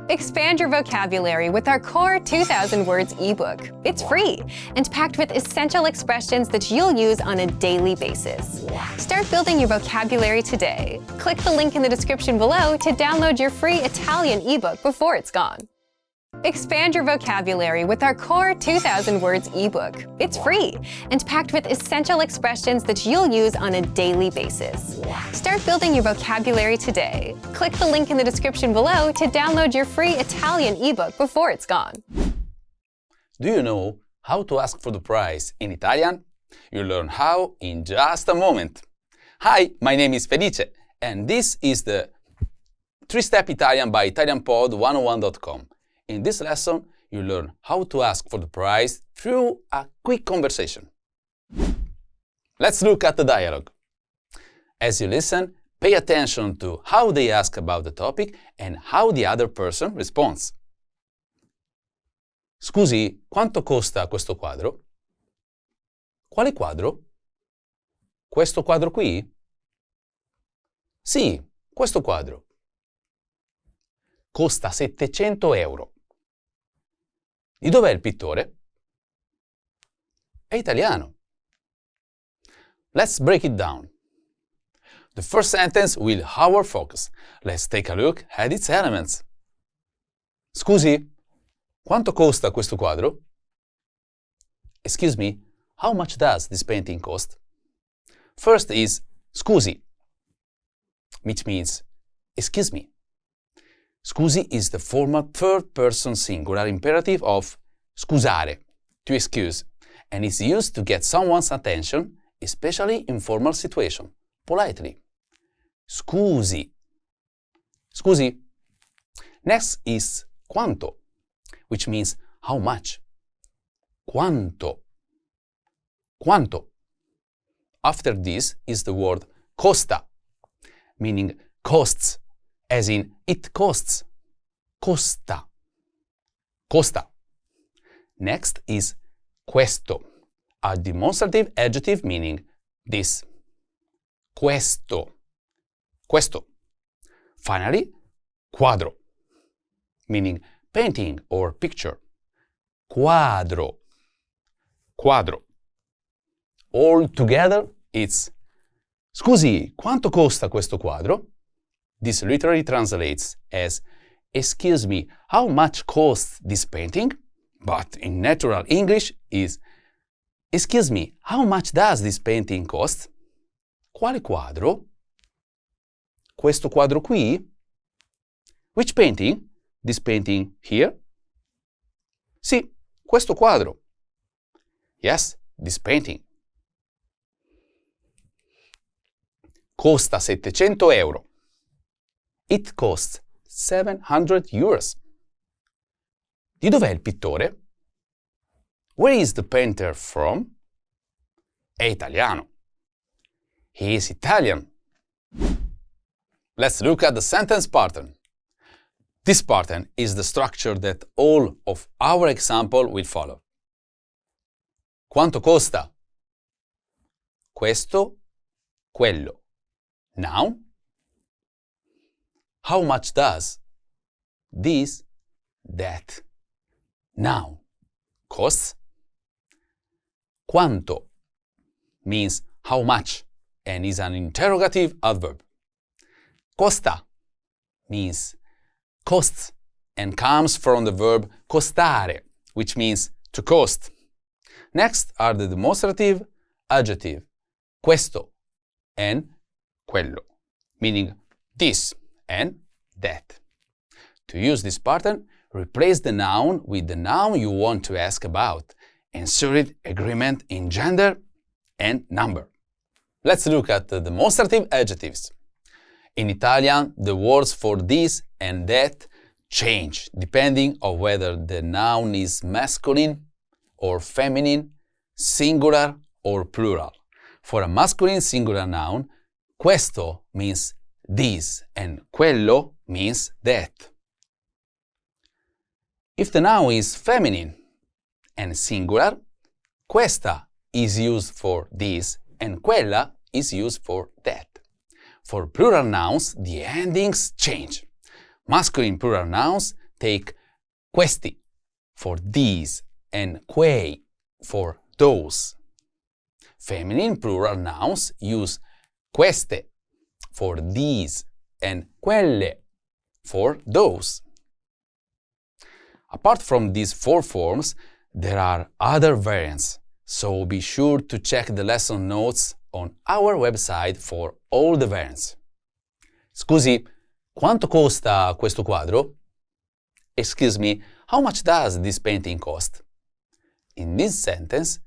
Expand your vocabulary with our Core 2000 Words ebook. It's free and packed with essential expressions that you'll use on a daily basis. Start building your vocabulary today. Click the link in the description below to download your free Italian ebook before it's gone. Expand your vocabulary with our Core 2000 Words ebook. It's free and packed with essential expressions that you'll use on a daily basis. Start building your vocabulary today. Click the link in the description below to download your free Italian ebook before it's gone. Do you know how to ask for the price in Italian? You'll learn how in just a moment. Hi, my name is Felice, and this is the 3-Step Italian by ItalianPod101.com. In this lesson, you learn how to ask for the price through a quick conversation. Let's look at the dialogue. As you listen, pay attention to how they ask about the topic and how the other person responds. Scusi, quanto costa questo quadro? Quale quadro? Questo quadro qui? Sì, questo quadro. Costa 700 euro. Di dov'è il pittore? È italiano. Let's break it down. The first sentence will our focus. Let's take a look at its elements. Scusi, quanto costa questo quadro? Excuse me, how much does this painting cost? First is scusi, which means excuse me. Scusi is the formal third-person singular imperative of scusare, to excuse, and is used to get someone's attention, especially in formal situations, politely. Scusi. Scusi. Next is quanto, which means how much. Quanto. Quanto. After this is the word costa, meaning costs, as in it costs. Costa. Costa. Next is questo, a demonstrative adjective meaning this. Questo. Questo. Finally, quadro, meaning painting or picture. Quadro. Quadro. All together, it's scusi, quanto costa questo quadro? This literally translates as excuse me, how much costs this painting? But in natural English is excuse me, how much does this painting cost? Quale quadro? Questo quadro qui? Which painting? This painting here? Sì, questo quadro. Yes, this painting. Costa 700 euro. It costs 700 euros. Di dov'è il pittore? Where is the painter from? È italiano. He is Italian. Let's look at the sentence pattern. This pattern is the structure that all of our example will follow. Quanto costa? Questo, quello. Noun. How much does? This, that. Noun. Costs. Quanto means how much and is an interrogative adverb. Costa means costs and comes from the verb costare, which means to cost. Next are the demonstrative adjective questo and quello, meaning this and that. To use this pattern, replace the noun with the noun you want to ask about. Insert agreement in gender and number. Let's look at the demonstrative adjectives. In Italian, the words for this and that change depending on whether the noun is masculine or feminine, singular or plural. For a masculine singular noun, questo means this and quello means that. If the noun is feminine and singular, questa is used for this and quella is used for that. For plural nouns, the endings change. Masculine plural nouns take questi for these and quei for those. Feminine plural nouns use queste for these and quelle for those. Apart from these four forms, there are other variants, so be sure to check the lesson notes on our website for all the variants. Scusi, quanto costa questo quadro? Excuse me, how much does this painting cost? In this sentence,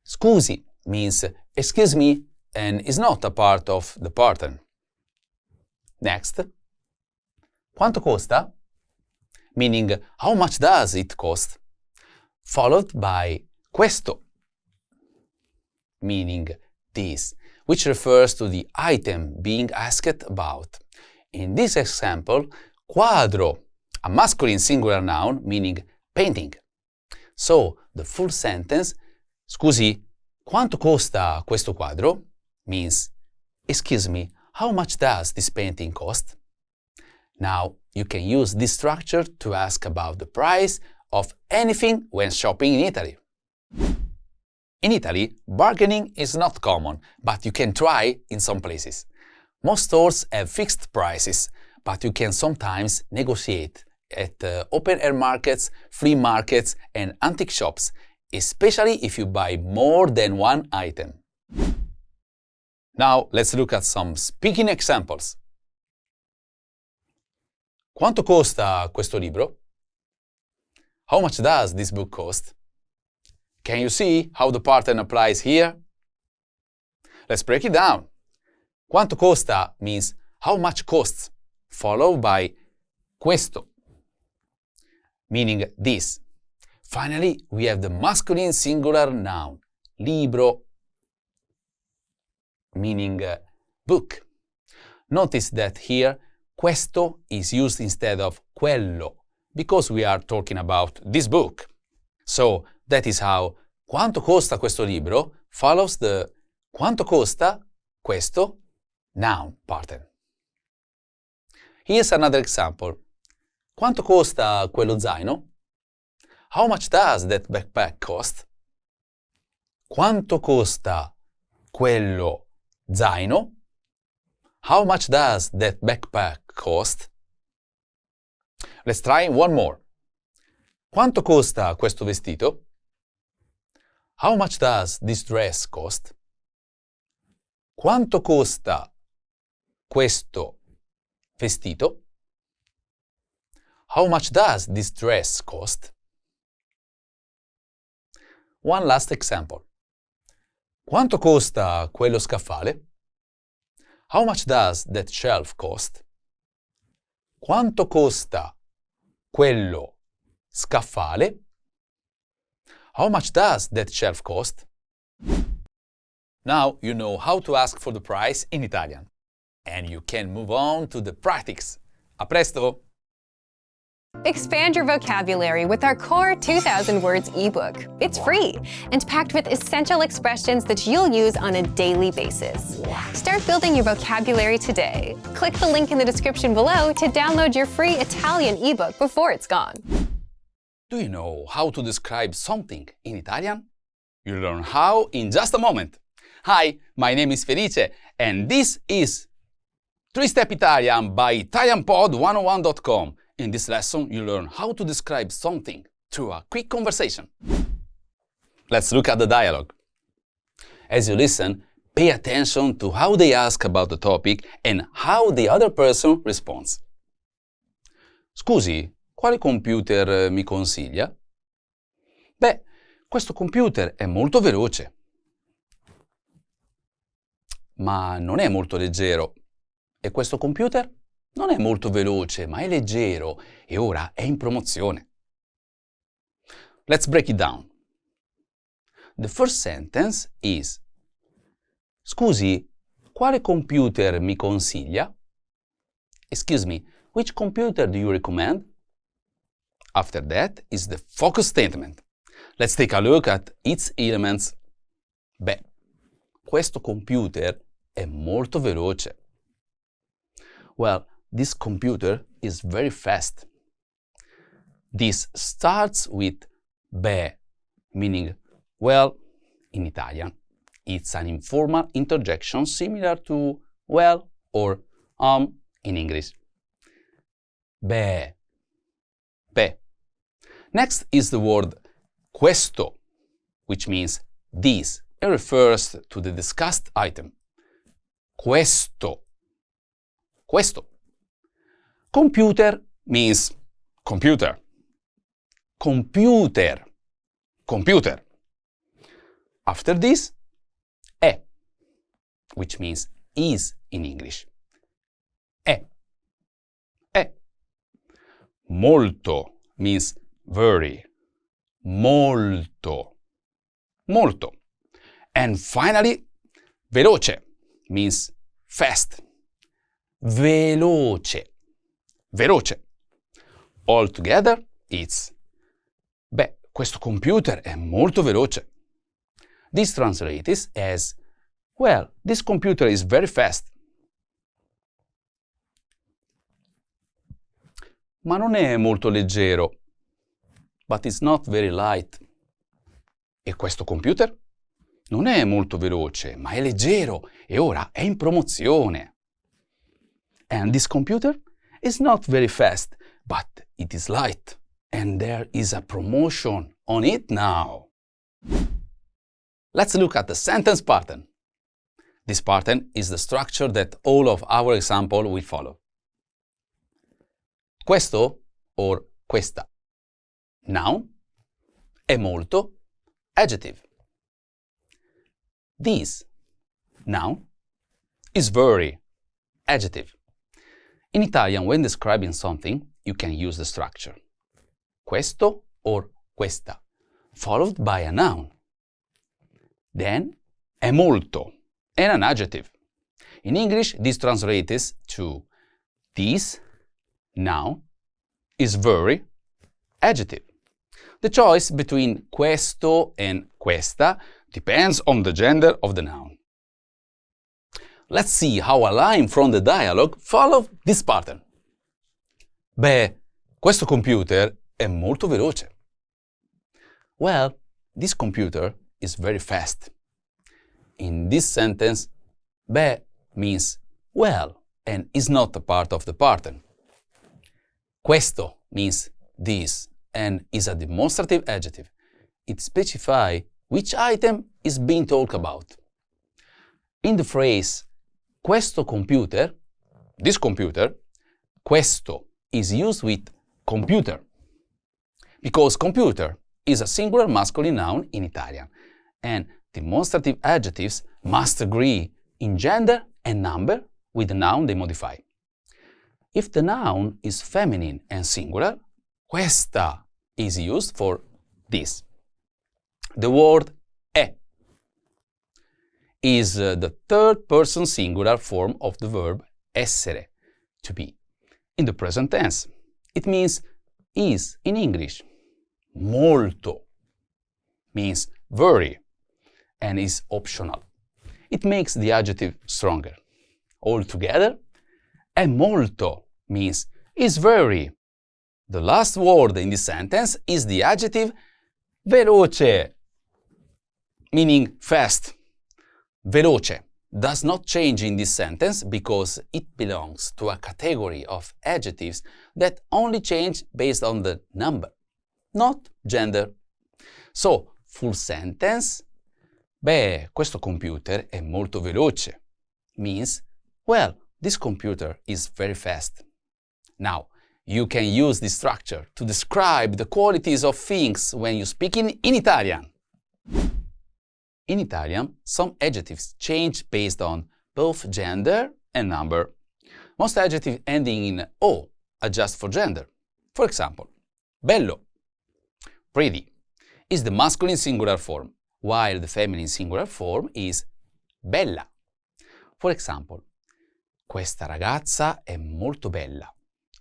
scusi means excuse me and is not a part of the pattern. Next, quanto costa? Meaning how much does it cost? Followed by questo, meaning this, which refers to the item being asked about. In this example, quadro, a masculine singular noun meaning painting. So, the full sentence, scusi, quanto costa questo quadro? Means, excuse me, how much does this painting cost? Now, you can use this structure to ask about the price of anything when shopping in Italy. In Italy, bargaining is not common, but you can try in some places. Most stores have fixed prices, but you can sometimes negotiate at open-air markets, flea markets, and antique shops, especially if you buy more than one item. Now, let's look at some speaking examples. Quanto costa questo libro? How much does this book cost? Can you see how the pattern applies here? Let's break it down. Quanto costa means how much costs, followed by questo, meaning this. Finally, we have the masculine singular noun, libro, meaning book. Notice that here, questo is used instead of quello, because we are talking about this book. So, that is how quanto costa questo libro follows the quanto costa questo noun pattern. Here's another example. Quanto costa quello zaino? How much does that backpack cost? Quanto costa quello zaino? How much does that backpack cost? Let's try one more. Quanto costa questo vestito? How much does this dress cost? Quanto costa questo vestito? How much does this dress cost? One last example. Quanto costa quello scaffale? How much does that shelf cost? Quanto costa quello scaffale? How much does that shelf cost? Now you know how to ask for the price in Italian. And you can move on to the practice. A presto! Expand your vocabulary with our Core 2000 Words ebook. It's free and packed with essential expressions that you'll use on a daily basis. Start building your vocabulary today. Click the link in the description below to download your free Italian ebook before it's gone. Do you know how to describe something in Italian? You'll learn how in just a moment. Hi, my name is Felice, and this is 3-Step Italian by ItalianPod101.com. In this lesson, you learn how to describe something through a quick conversation. Let's look at the dialogue. As you listen, pay attention to how they ask about the topic and how the other person responds. Scusi, quale computer mi consiglia? Beh, questo computer è molto veloce. Ma non è molto leggero. E questo computer? Non è molto veloce, ma è leggero e ora è in promozione. Let's break it down. The first sentence is: Scusi, quale computer mi consiglia? Excuse me, which computer do you recommend? After that is the focus statement. Let's take a look at its elements. Beh, questo computer è molto veloce. Well, this computer is very fast. This starts with be, meaning well in Italian. It's an informal interjection similar to well or in English. Be. Be. Next is the word questo, which means this and refers to the discussed item. Questo. Questo. Computer means computer. Computer. Computer. After this, è, which means is in English. È. È. Molto means very. Molto. Molto. And finally, veloce means fast. Veloce. Veloce. All together, it's beh, questo computer è molto veloce. This translates as, well, this computer is very fast. Ma non è molto leggero. But it's not very light. E questo computer? Non è molto veloce, ma è leggero e ora è in promozione. And this computer is not very fast, but it is light. And there is a promotion on it now. Let's look at the sentence pattern. This pattern is the structure that all of our example will follow. Questo or questa. Noun. È molto. Adjective. This. Noun. Is very. Adjective. In Italian, when describing something, you can use the structure questo or questa, followed by a noun. Then, è molto, and an adjective. In English, this translates to this, noun, is very, adjective. The choice between questo and questa depends on the gender of the noun. Let's see how a line from the dialogue follows this pattern. Beh, questo computer è molto veloce. Well, this computer is very fast. In this sentence, beh means well and is not a part of the pattern. Questo means this and is a demonstrative adjective. It specifies which item is being talked about. In the phrase questo computer, this computer, questo is used with computer because computer is a singular masculine noun in Italian and demonstrative adjectives must agree in gender and number with the noun they modify. If the noun is feminine and singular, questa is used for this. The word è is the third person singular form of the verb essere, to be. In the present tense, it means is in English. Molto means very and is optional. It makes the adjective stronger. Altogether, è molto means is very. The last word in this sentence is the adjective veloce, meaning fast. Veloce does not change in this sentence because it belongs to a category of adjectives that only change based on the number, not gender. So, full sentence, beh, questo computer è molto veloce, means, well, this computer is very fast. Now, you can use this structure to describe the qualities of things when you speak in Italian. In Italian, some adjectives change based on both gender and number. Most adjectives ending in O adjust for gender. For example, bello, pretty, is the masculine singular form, while the feminine singular form is bella. For example, questa ragazza è molto bella,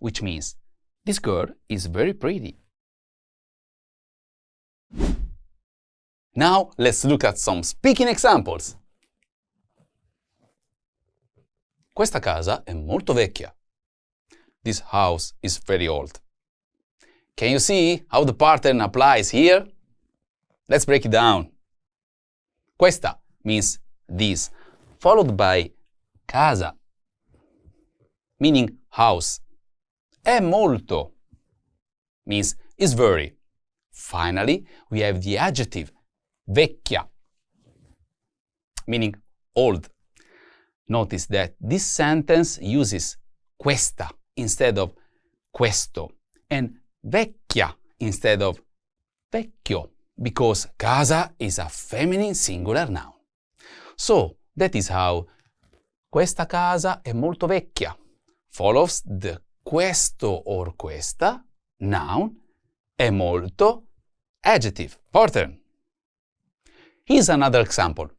which means this girl is very pretty. Now, let's look at some speaking examples. Questa casa è molto vecchia. This house is very old. Can you see how the pattern applies here? Let's break it down. Questa means this, followed by casa, meaning house. È molto means is very. Finally, we have the adjective vecchia, meaning old. Notice that this sentence uses questa instead of questo and vecchia instead of vecchio, because casa is a feminine singular noun. So that is how questa casa è molto vecchia follows the questo or questa noun è molto adjective pattern. Here's another example.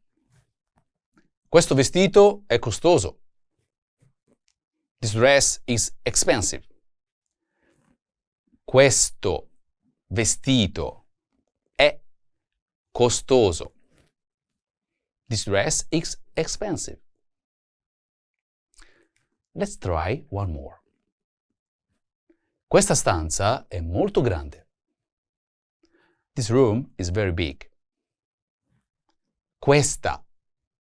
Questo vestito è costoso. This dress is expensive. Questo vestito è costoso. This dress is expensive. Let's try one more. Questa stanza è molto grande. This room is very big. Questa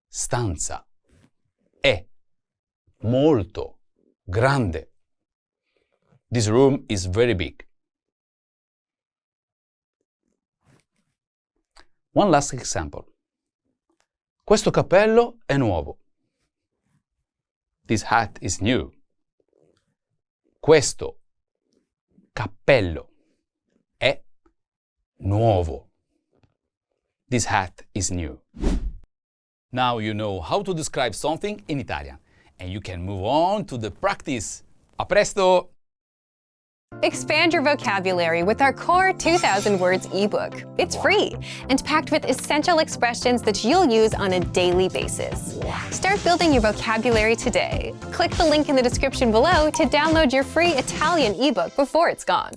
stanza è molto grande. This room is very big. One last example. Questo cappello è nuovo. This hat is new. Questo cappello è nuovo. This hat is new. Now you know how to describe something in Italian, and you can move on to the practice. A presto! Expand your vocabulary with our Core 2000 Words ebook. It's free and packed with essential expressions that you'll use on a daily basis. Start building your vocabulary today. Click the link in the description below to download your free Italian ebook before it's gone.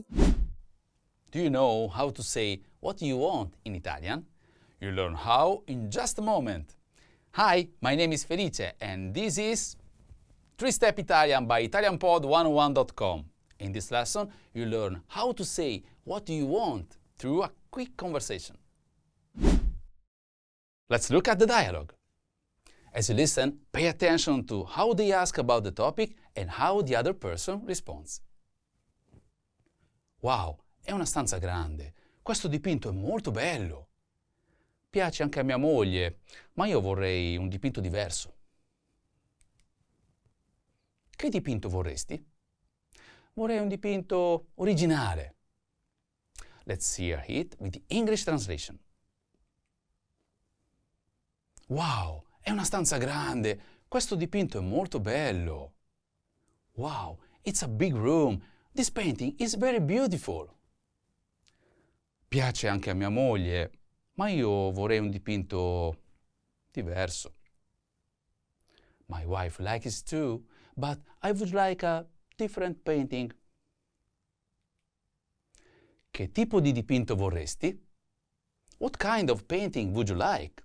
Do you know how to say what you want in Italian? You'll learn how in just a moment. Hi, my name is Felice, and this is 3-Step Italian by ItalianPod101.com. In this lesson, you learn how to say what you want through a quick conversation. Let's look at the dialogue. As you listen, pay attention to how they ask about the topic and how the other person responds. Wow, è una stanza grande. Questo dipinto è molto bello. Piace anche a mia moglie, ma io vorrei un dipinto diverso. Che dipinto vorresti? Vorrei un dipinto originale. Let's hear it with the English translation. Wow, è una stanza grande. Questo dipinto è molto bello. Wow, it's a big room. This painting is very beautiful. Piace anche a mia moglie, ma io vorrei un dipinto diverso. My wife likes it too, but I would like a different painting. Che tipo di dipinto vorresti? What kind of painting would you like?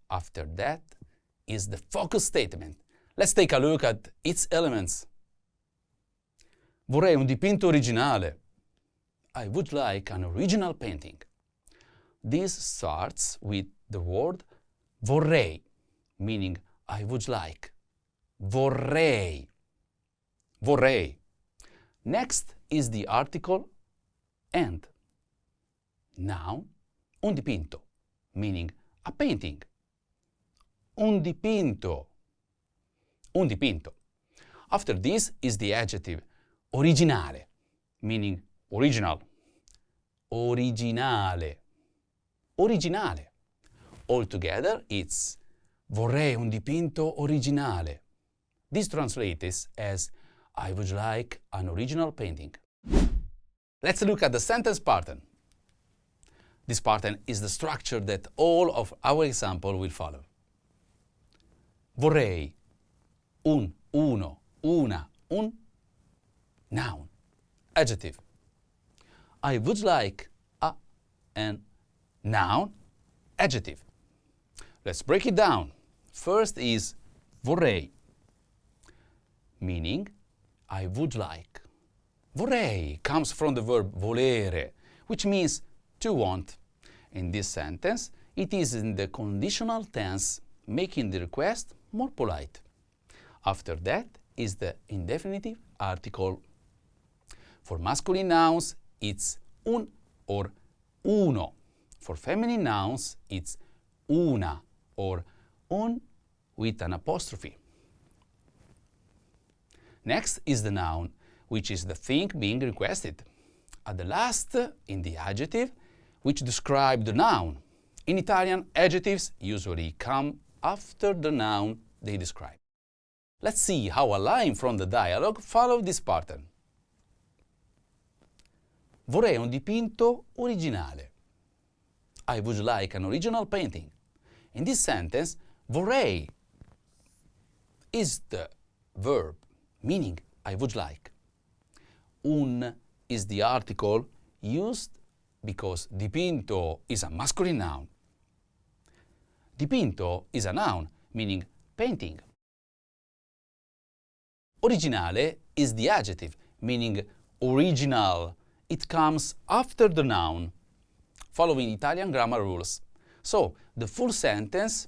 After that is the focus statement. Let's take a look at its elements. Vorrei un dipinto originale. I would like an original painting. This starts with the word vorrei, meaning I would like. Vorrei. Vorrei. Next is the article and. Noun, un dipinto, meaning a painting. Un dipinto. Un dipinto. After this is the adjective originale, meaning original. Originale. Originale. Altogether, it's vorrei un dipinto originale. This translates as I would like an original painting. Let's look at the sentence pattern. This pattern is the structure that all of our example will follow. Vorrei, un, uno, una, un, noun, adjective. I would like a, an noun, adjective. Let's break it down. First is vorrei, meaning I would like. Vorrei comes from the verb volere, which means to want. In this sentence, it is in the conditional tense, making the request more polite. After that is the indefinitive article. For masculine nouns, it's un or uno. For feminine nouns, it's una or un with an apostrophe. Next is the noun, which is the thing being requested. At the last, in the adjective, which describe the noun. In Italian, adjectives usually come after the noun they describe. Let's see how a line from the dialogue follows this pattern. Vorrei un dipinto originale. I would like an original painting. In this sentence, vorrei is the verb, meaning I would like. Un is the article used because dipinto is a masculine noun. Dipinto is a noun, meaning painting. Originale is the adjective, meaning original. It comes after the noun, following Italian grammar rules. So, the full sentence,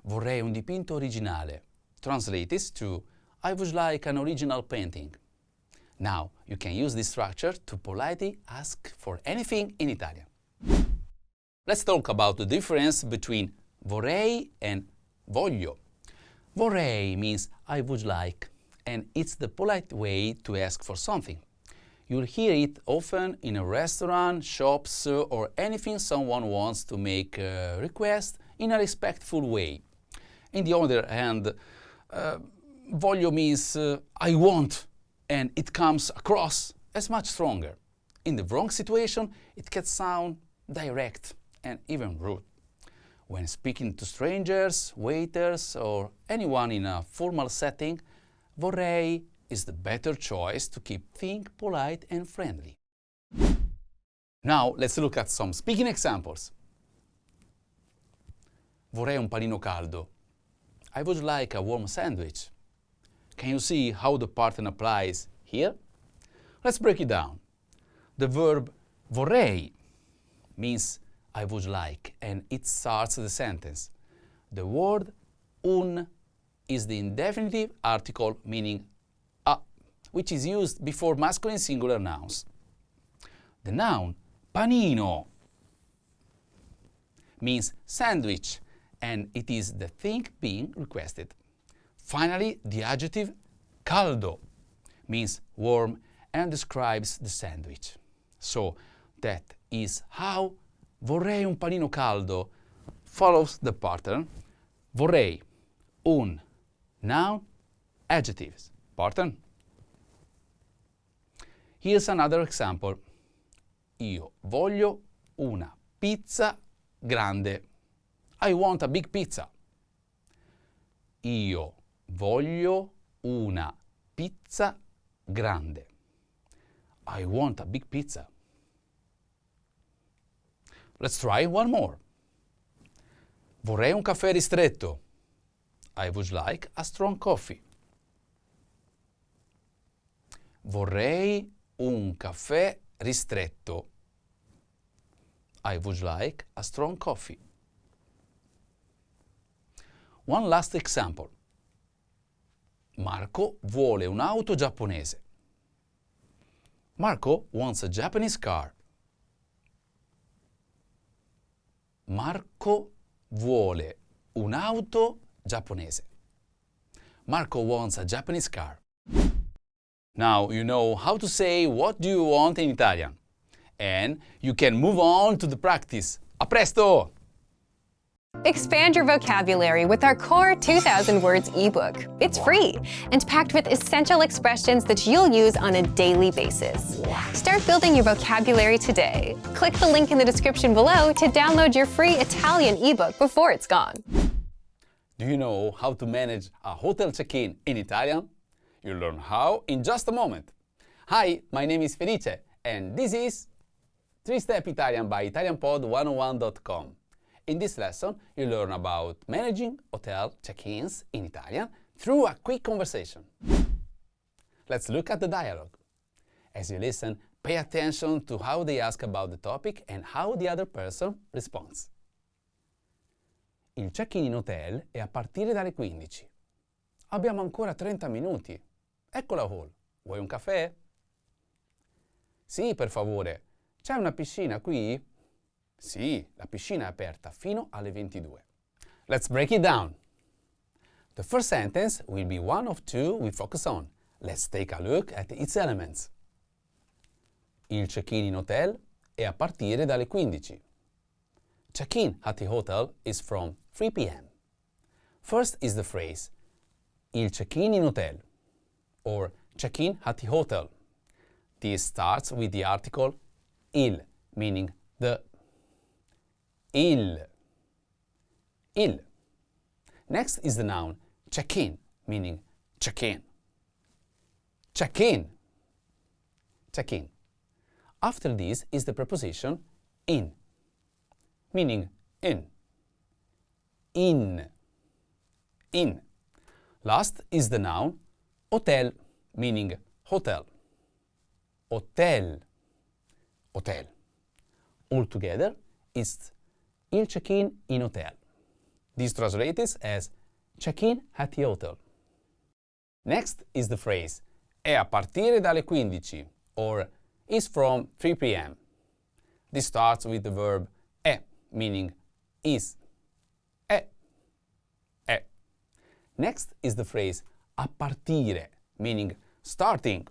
vorrei un dipinto originale, translates to, I would like an original painting. Now, you can use this structure to politely ask for anything in Italian. Let's talk about the difference between vorrei and voglio. Vorrei means I would like, and it's the polite way to ask for something. You'll hear it often in a restaurant, shops, or anything someone wants to make a request in a respectful way. On the other hand, voglio means I want, and it comes across as much stronger. In the wrong situation, it can sound direct and even rude. When speaking to strangers, waiters, or anyone in a formal setting, vorrei is the better choice to keep things polite and friendly. Now, let's look at some speaking examples. Vorrei un panino caldo. I would like a warm sandwich. Can you see how the pattern applies here? Let's break it down. The verb vorrei means I would like, and it starts the sentence. The word un is the indefinitive article meaning a, which is used before masculine singular nouns. The noun panino means sandwich, and it is the thing being requested. Finally, the adjective caldo means warm and describes the sandwich. So that is how vorrei un panino caldo follows the pattern vorrei, un, noun, adjectives. Pattern. Here's another example. Io voglio una pizza grande. I want a big pizza. Io voglio una pizza grande. I want a big pizza. Let's try one more. Vorrei un caffè ristretto. I would like a strong coffee. Vorrei un caffè ristretto. I would like a strong coffee. One last example. Marco vuole un'auto giapponese. Marco wants a Japanese car. Marco vuole un'auto giapponese. Marco wants a Japanese car. Now you know how to say what do you want in Italian. And you can move on to the practice. A presto! Expand your vocabulary with our Core 2000 Words ebook. It's free and packed with essential expressions that you'll use on a daily basis. Start building your vocabulary today. Click the link in the description below to download your free Italian ebook before it's gone. Do you know how to manage a hotel check-in in Italian? You'll learn how in just a moment. Hi, my name is Felice, and this is 3-Step Italian by ItalianPod101.com. In this lesson, you learn about managing hotel check-ins in Italian through a quick conversation. Let's look at the dialogue. As you listen, pay attention to how they ask about the topic and how the other person responds. Il check-in in hotel è a partire dalle 15. Abbiamo ancora 30 minuti. Ecco la hall. Vuoi un caffè? Sì, per favore. C'è una piscina qui? Sì, la piscina è aperta fino alle 22. Let's break it down. The first sentence will be one of two we focus on. Let's take a look at its elements. Il check-in in hotel è a partire dalle 15. Check-in at the hotel is from 3 p.m. First is the phrase il check-in in hotel or check-in at the hotel. This starts with the article il, meaning the. Il. Next is the noun check-in, meaning check-in. Check-in. After this is the preposition in, meaning in. Last is the noun hotel, meaning hotel. Hotel. Altogether, it's il check-in in hotel. This translates as check-in at the hotel. Next is the phrase è a partire dalle 15 or is from 3 p.m. This starts with the verb è, meaning is. È. Next is the phrase a partire, meaning starting.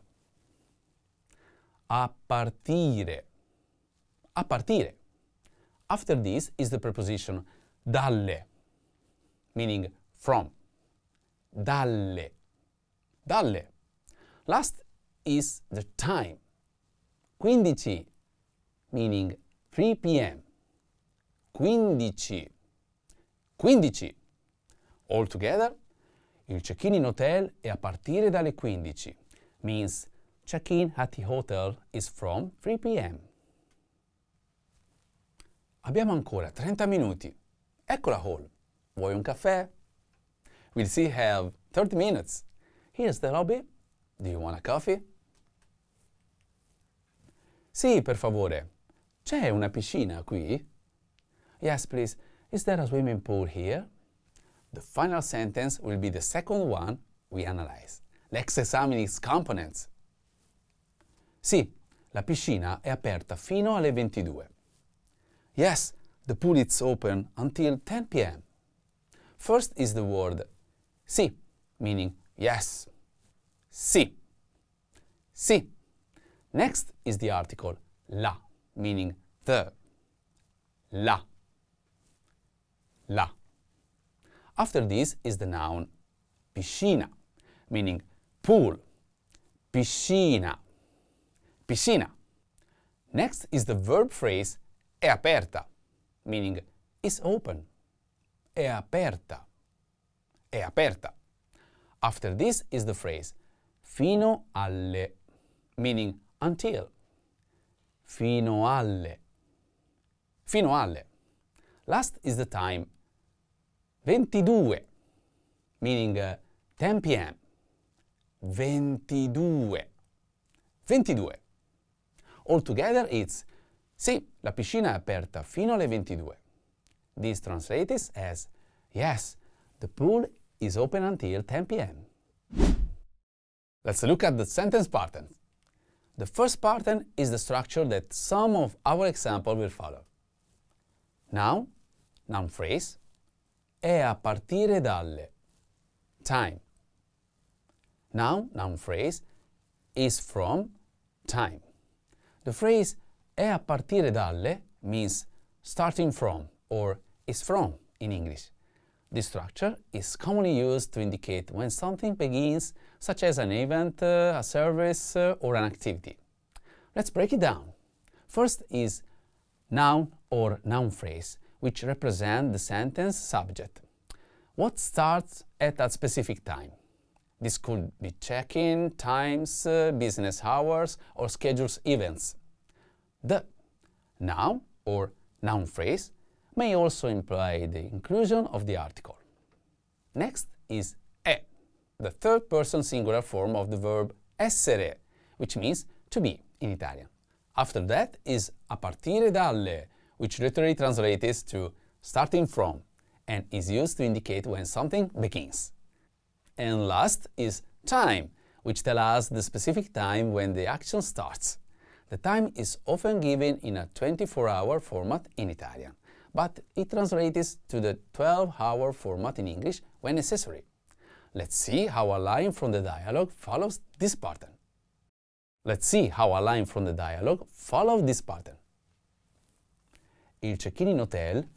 A partire. After this is the preposition dalle, meaning from. Dalle. Last is the time. 15, meaning 3 p.m. 15. Altogether, il check-in in hotel è a partire dalle 15. Means check-in at the hotel is from 3 p.m. Abbiamo ancora 30 minuti. Ecco la hall. Vuoi un caffè? We'll still have 30 minutes. Here's the lobby. Do you want a coffee? Sì, per favore. C'è una piscina qui? Yes, please. Is there a swimming pool here? The final sentence will be the second one we analyze. Let's examine its components. Sì, la piscina è aperta fino alle 22. Yes, the pool is open until 10 p.m. First is the word sì, meaning yes. Sì. Next is the article la, meaning the. La. After this is the noun piscina, meaning pool. Piscina. Next is the verb phrase è aperta, meaning is open. È aperta. After this is the phrase fino alle, meaning until. Fino alle. Last is the time 22, meaning 10 p.m. 22. Altogether it's sì, la piscina è aperta fino alle 22. This translates as yes, the pool is open until 10 p.m. Let's look at the sentence pattern. The first pattern is the structure that some of our example will follow. Noun phrase, è a partire dalle. Time. Noun phrase, is from. Time. The phrase è a partire dalle means starting from or is from in English. This structure is commonly used to indicate when something begins, such as an event, a service, or an activity. Let's break it down. First is noun or noun phrase, which represent the sentence subject. What starts at a specific time? This could be check-in, times, business hours, or schedules events. The noun or noun phrase may also imply the inclusion of the article. Next is è, the third person singular form of the verb essere, which means to be in Italian. After that is a partire dalle, which literally translates to starting from and is used to indicate when something begins. And last is time, which tells us the specific time when the action starts. The time is often given in a 24-hour format in Italian, but it translates to the 12-hour format in English when necessary. Let's see how a line from the dialogue follows this pattern. Il check-in in hotel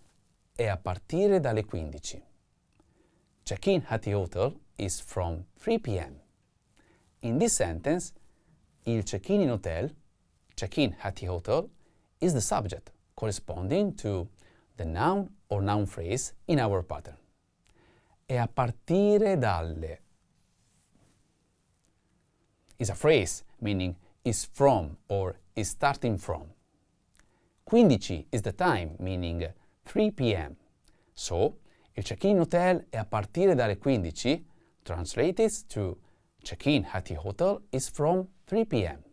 è a partire dalle 15. Check-in at the hotel is from 3 p.m. In this sentence, il check-in in hotel, check-in at the hotel, is the subject corresponding to the noun or noun phrase in our pattern. È a partire dalle is a phrase meaning is from or is starting from. 15 is the time meaning 3 p.m. So, il check-in in hotel è a partire dalle 15 translates to check-in at the hotel is from 3 p.m.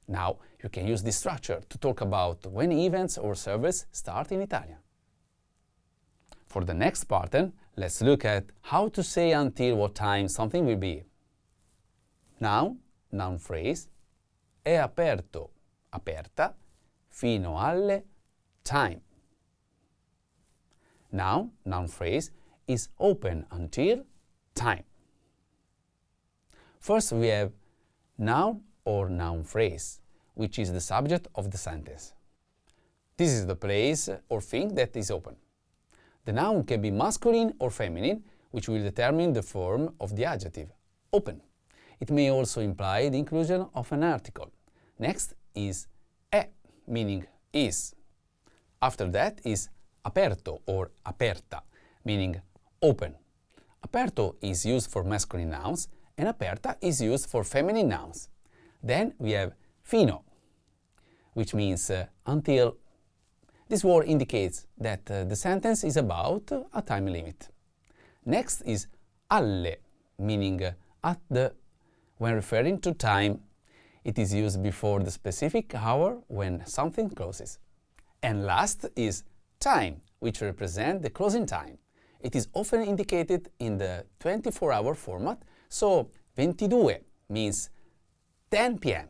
Now, you can use this structure to talk about when events or service start in Italian. For the next pattern, let's look at how to say until what time something will be. Noun, noun phrase, è aperto, aperta, fino alle time. Noun, noun phrase, is open until time. First we have noun or noun phrase, which is the subject of the sentence. This is the place or thing that is open. The noun can be masculine or feminine, which will determine the form of the adjective, open. It may also imply the inclusion of an article. Next is è, meaning is. After that is aperto or aperta, meaning open. Aperto is used for masculine nouns and aperta is used for feminine nouns. Then we have fino, which means until. This word indicates that the sentence is about a time limit. Next is alle, meaning at the, when referring to time. It is used before the specific hour when something closes. And last is time, which represents the closing time. It is often indicated in the 24-hour format, so 22 means 10 p.m.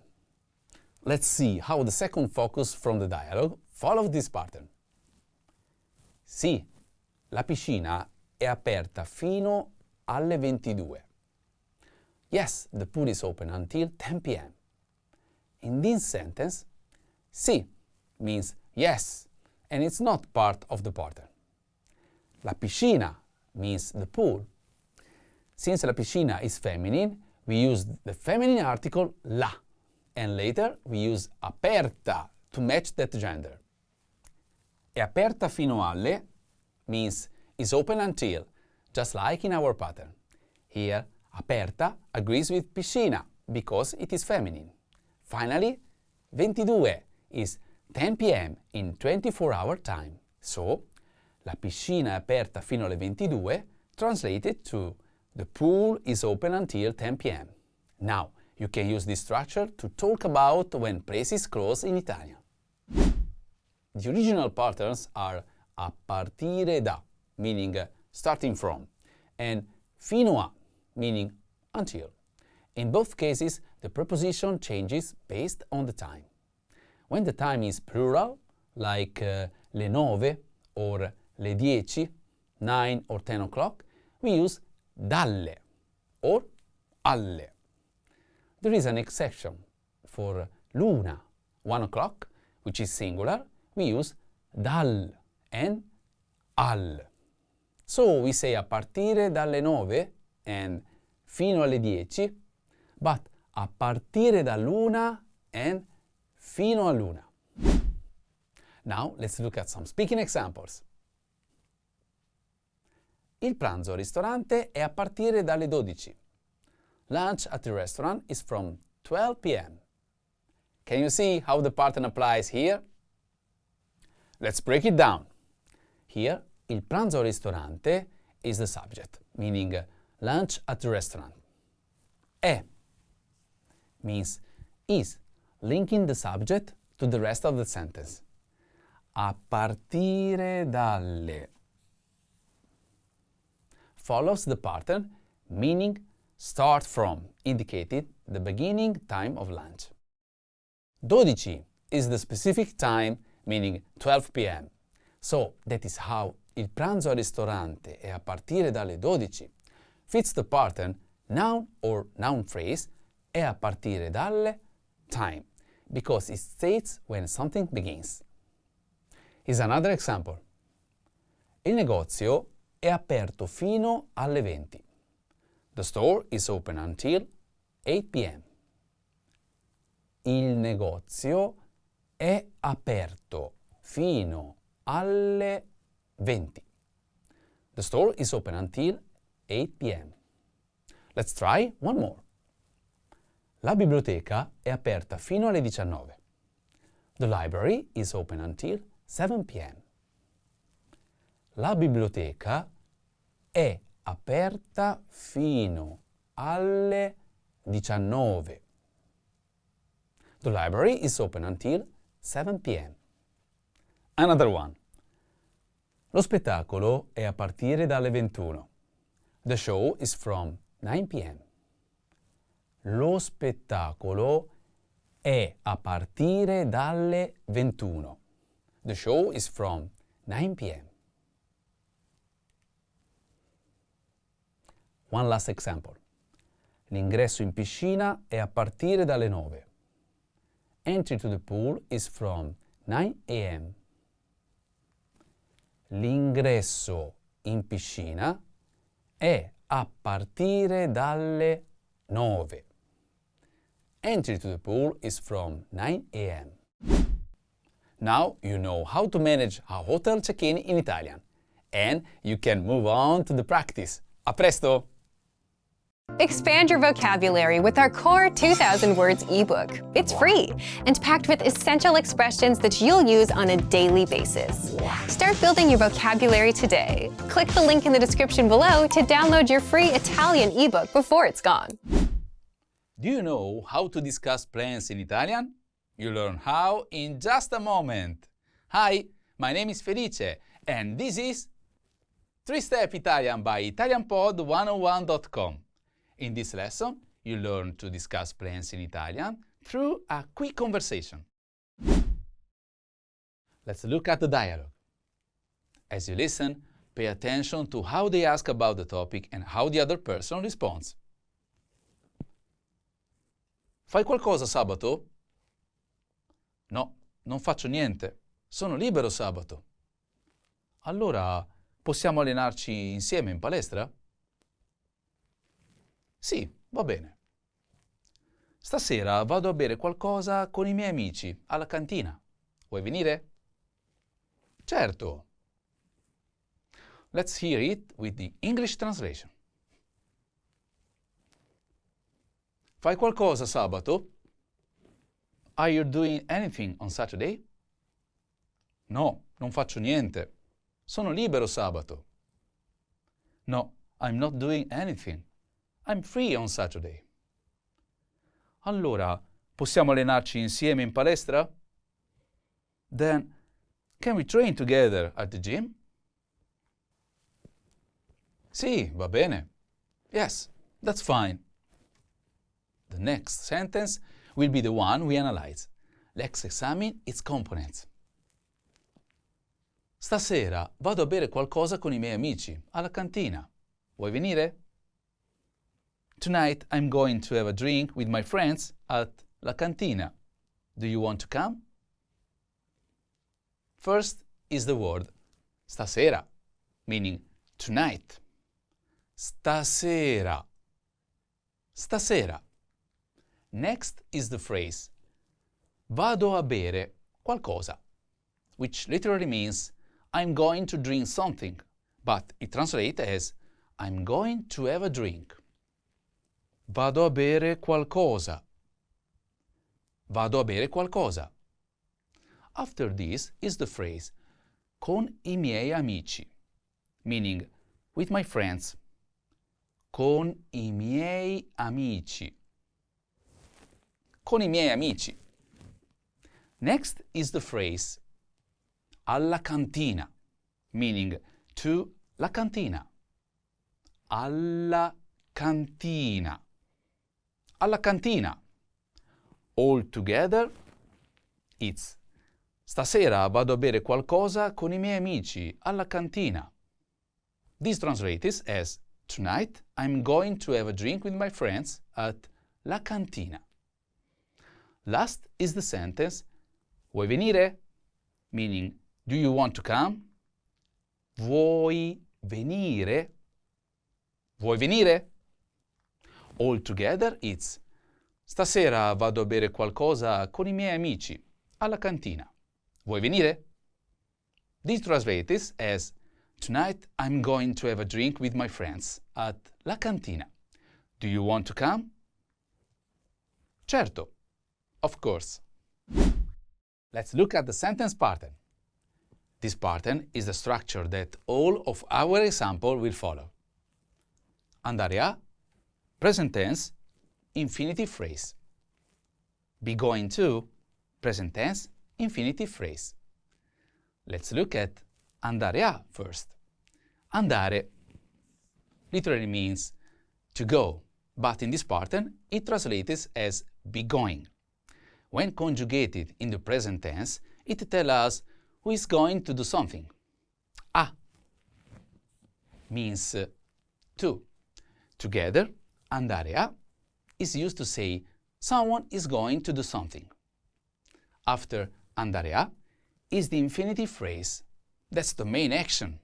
Let's see how the second focus from the dialogue follows this pattern. Sì, la piscina è aperta fino alle 22. Yes, the pool is open until 10 p.m. In this sentence, sì means yes, and it's not part of the pattern. La piscina means the pool. Since la piscina is feminine, we use the feminine article la, and later we use aperta to match that gender. È aperta fino alle means is open until, just like in our pattern. Here, aperta agrees with piscina because it is feminine. Finally, 22 is 10 p.m. in 24-hour time. So, la piscina è aperta fino alle 22 translated to the pool is open until 10 p.m. Now, you can use this structure to talk about when places close in Italian. The original patterns are a partire da, meaning starting from, and fino a, meaning until. In both cases, the preposition changes based on the time. When the time is plural, like le 9 or le 10, 9 or 10 o'clock, we use dalle or alle. There is an exception. For l'una, 1 o'clock, which is singular, we use dal and al. So we say a partire dalle 9 and fino alle 10, but a partire dall'una and fino all'una. Now let's look at some speaking examples. Il pranzo al ristorante è a partire dalle 12. Lunch at the restaurant is from 12 p.m. Can you see how the pattern applies here? Let's break it down. Here, il pranzo al ristorante is the subject, meaning lunch at the restaurant. È means is linking the subject to the rest of the sentence. A partire dalle follows the pattern, meaning start from, indicated the beginning time of lunch. 12 is the specific time, meaning 12 p.m. So that is how il pranzo al ristorante è a partire dalle 12 fits the pattern noun or noun phrase è a partire dalle time, because it states when something begins. Here's another example. Il negozio è aperto fino alle 20. The store is open until 8 p.m. Il negozio è aperto fino alle 20. The store is open until 8 p.m. Let's try one more. La biblioteca è aperta fino alle 19. The library is open until 7 p.m. La biblioteca è aperta fino alle 19. The library is open until 7 p.m. Another one. Lo spettacolo è a partire dalle 21. The show is from 9 p.m. Lo spettacolo è a partire dalle 21. The show is from 9 p.m. One last example. L'ingresso in piscina è a partire dalle 9. Entry to the pool is from 9 a.m. L'ingresso in piscina è a partire dalle 9. Entry to the pool is from 9 a.m. Now you know how to manage a hotel check-in in Italian, and you can move on to the practice. A presto! Expand your vocabulary with our Core 2000 Words ebook. It's free and packed with essential expressions that you'll use on a daily basis. Start building your vocabulary today. Click the link in the description below to download your free Italian ebook before it's gone. Do you know how to discuss plans in Italian? You'll learn how in just a moment. Hi, my name is Felice, and this is 3-Step Italian by ItalianPod101.com. In this lesson, you learn to discuss plans in Italian through a quick conversation. Let's look at the dialogue. As you listen, pay attention to how they ask about the topic and how the other person responds. Fai qualcosa sabato? No, non faccio niente. Sono libero sabato. Allora, possiamo allenarci insieme in palestra? Sì, va bene. Stasera vado a bere qualcosa con i miei amici alla cantina. Vuoi venire? Certo. Let's hear it with the English translation. Fai qualcosa sabato? Are you doing anything on Saturday? No, non faccio niente. Sono libero sabato. No, I'm not doing anything. I'm free on Saturday. Allora, possiamo allenarci insieme in palestra? Then, can we train together at the gym? Sì, va bene. Yes, that's fine. The next sentence will be the one we analyze. Let's examine its components. Stasera vado a bere qualcosa con i miei amici alla cantina. Vuoi venire? Tonight I'm going to have a drink with my friends at La Cantina. Do you want to come? First is the word stasera, meaning tonight. Stasera. Stasera. Next is the phrase vado a bere qualcosa, which literally means I'm going to drink something, but it translates as I'm going to have a drink. Vado a bere qualcosa. Vado a bere qualcosa. After this is the phrase con i miei amici, meaning with my friends. Con i miei amici. Con i miei amici. Next is the phrase alla cantina, meaning to la cantina. Alla cantina. Alla cantina. All together, it's stasera vado a bere qualcosa con I miei amici alla cantina. This translates as tonight I'm going to have a drink with my friends at la cantina. Last is the sentence vuoi venire? Meaning, do you want to come? Vuoi venire? Vuoi venire? All together it's stasera vado a bere qualcosa con I miei amici alla cantina. Vuoi venire? This translates as tonight I'm going to have a drink with my friends at la cantina. Do you want to come? Certo. Of course. Let's look at the sentence pattern. This pattern is the structure that all of our example will follow. Andare a, present tense, infinitive phrase. Be going to, present tense, infinitive phrase. Let's look at andare a first. Andare literally means to go, but in this pattern it translates as be going. When conjugated in the present tense, it tells us who is going to do something. A means to. Together, andare a is used to say someone is going to do something. After andare a is the infinitive phrase. That's the main action.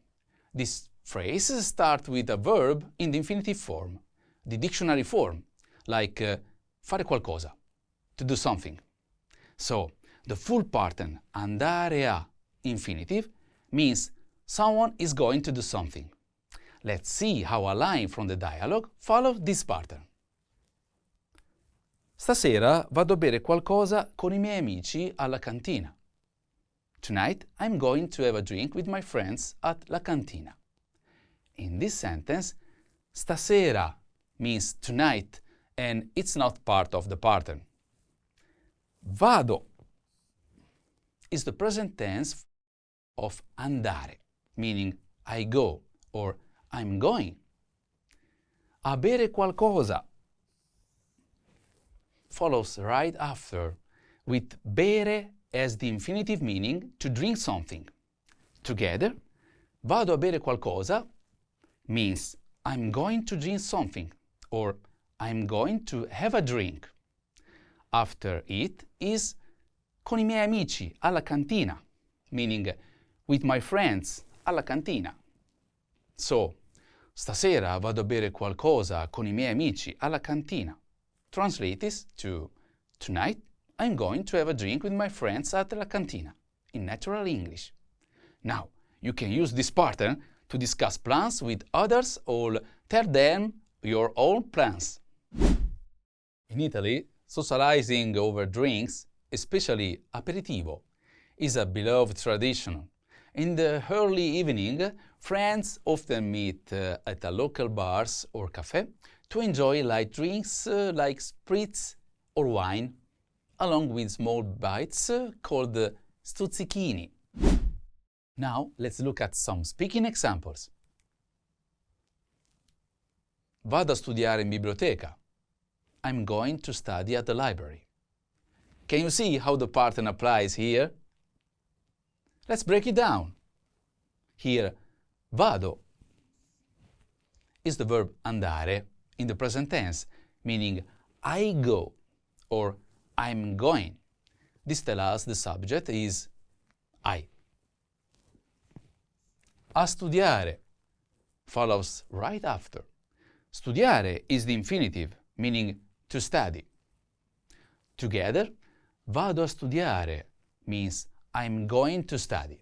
This phrase starts with a verb in the infinitive form, the dictionary form, like fare qualcosa, to do something. So, the full pattern andare a infinitive means someone is going to do something. Let's see how a line from the dialogue follows this pattern. Stasera vado a bere qualcosa con I miei amici alla cantina. Tonight I'm going to have a drink with my friends at la cantina. In this sentence, stasera means tonight and it's not part of the pattern. Vado is the present tense of andare, meaning I go or I'm going. A bere qualcosa follows right after, with bere as the infinitive meaning to drink something. Together, vado a bere qualcosa means I'm going to drink something or I'm going to have a drink. After it is con I miei amici alla cantina, meaning with my friends alla cantina. So, stasera vado a bere qualcosa con I miei amici alla cantina. Translates to tonight I'm going to have a drink with my friends at la cantina, in natural English. Now, you can use this pattern to discuss plans with others or tell them your own plans. In Italy, socializing over drinks, especially aperitivo, is a beloved tradition. In the early evening, friends often meet at a local bars or cafe to enjoy light drinks like spritz or wine, along with small bites called stuzzichini. Now, let's look at some speaking examples. Vado a studiare in biblioteca. I'm going to study at the library. Can you see how the pattern applies here? Let's break it down. Here, vado is the verb andare in the present tense, meaning I go or I'm going. This tells us the subject is I. A studiare follows right after. Studiare is the infinitive, meaning to study. Together, vado a studiare means I'm going to study.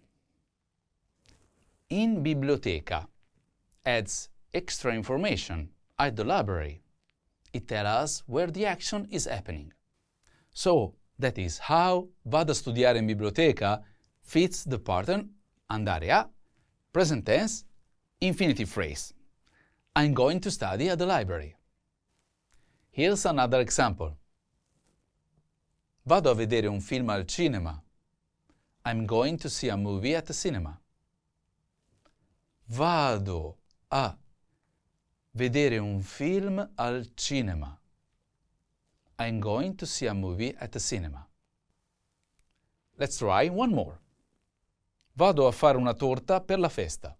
In biblioteca adds extra information at the library. It tells us where the action is happening. So, that is how vado a studiare in biblioteca fits the pattern andare a, present tense, infinitive phrase. I'm going to study at the library. Here's another example. Vado a vedere un film al cinema. I'm going to see a movie at the cinema. Vado a vedere un film al cinema. I'm going to see a movie at the cinema. Let's try one more. Vado a fare una torta per la festa.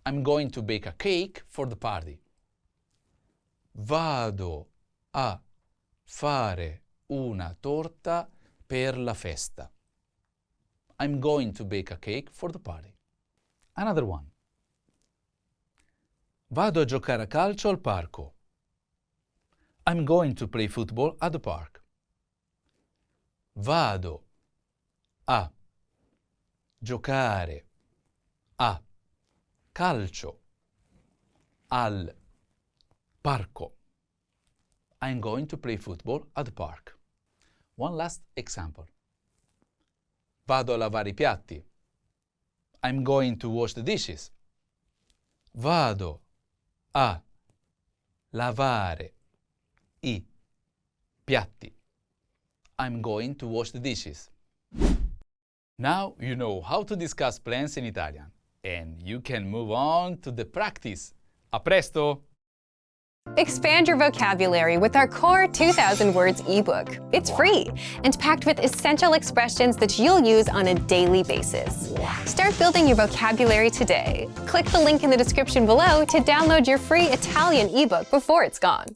I'm going to bake a cake for the party. Vado a fare una torta per la festa. I'm going to bake a cake for the party. Another one. Vado a giocare a calcio al parco. I'm going to play football at the park. Vado a giocare a calcio al parco. I'm going to play football at the park. One last example. Vado a lavare i piatti. I'm going to wash the dishes. Vado a lavare i piatti. I'm going to wash the dishes. Now you know how to discuss plans in Italian, and you can move on to the practice. A presto! Expand your vocabulary with our Core 2000 Words ebook. It's free and packed with essential expressions that you'll use on a daily basis. Start building your vocabulary today. Click the link in the description below to download your free Italian ebook before it's gone.